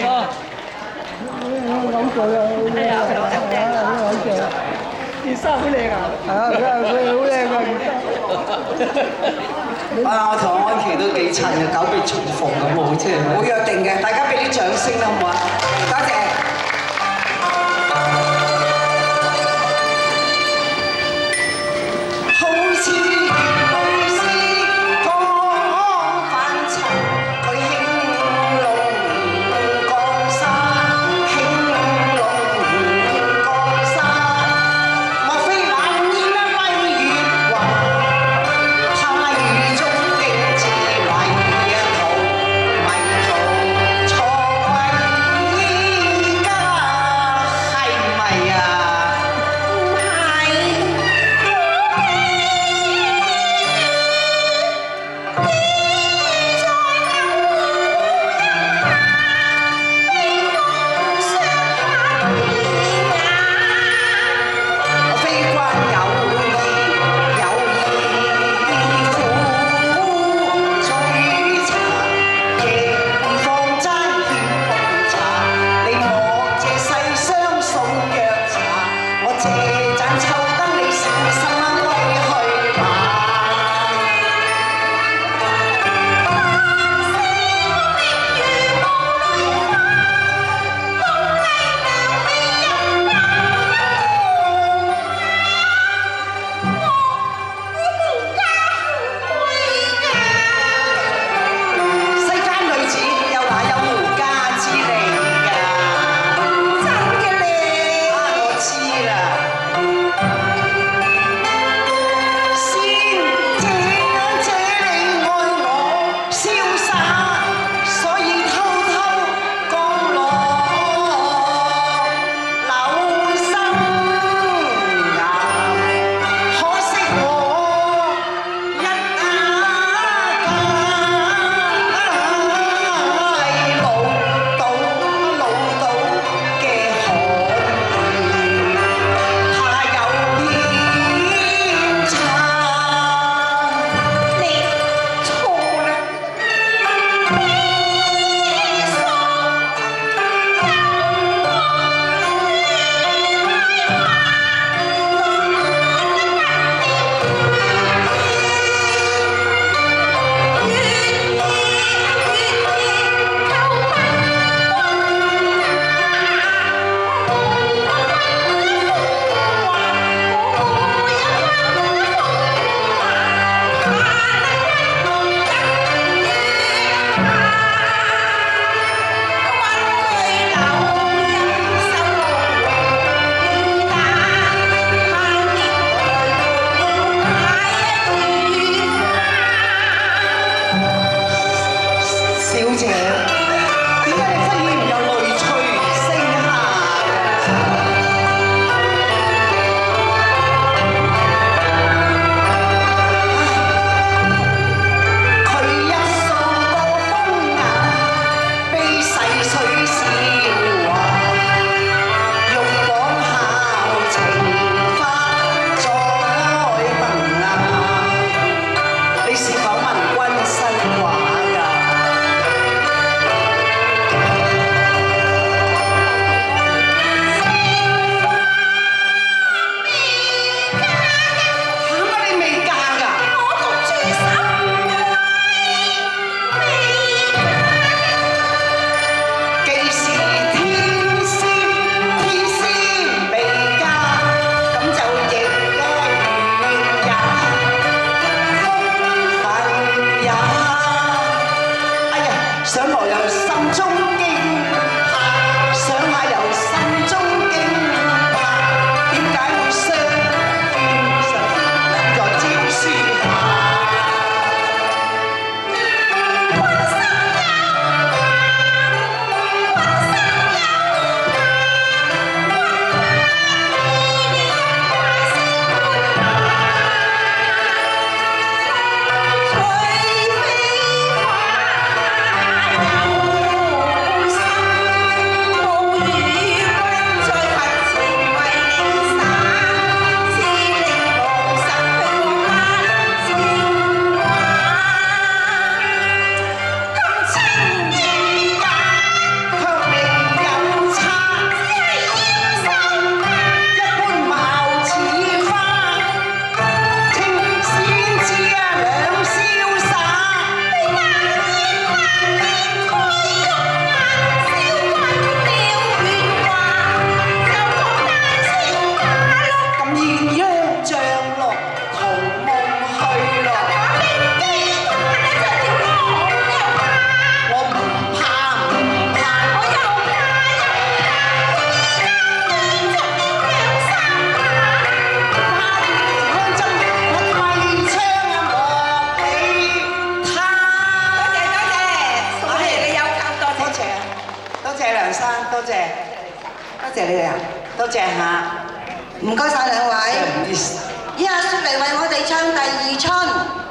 好攰啊！係啊，好正啊！好正，件衫好靚啊！係啊，佢好靚啊件衫。啊，我同安琪都幾襯嘅，久別重逢咁喎，即係好約定嘅，大家俾啲掌聲啦，好唔好啊？多謝。好似雨絲剛翻塵，佢興隆江山，興隆江山，莫非冷煙不畏月華？他雨中的智慧途迷途錯歸家，係咪啊？唔係。我非關有意苦追查，亦放齋欠奉茶。你莫借世相送藥茶，我借盞臭燈你小心歸去吧。世間女子又哪有無家之理㗎？真嘅咧，我知啦。先這樣這你愛我瀟灑，所以偷偷降落柳生岩。可惜我一眼老到嘅可怕有偏差，你錯啦。小姐，點解你忽然有淚垂聲下佢一掃過風眼，悲逝水笑話，欲講孝情花再問啊！你是否問君新話㗎？生，多謝你哋啊，多謝嚇，唔該晒兩位。依家雪嚟為我哋唱第二春。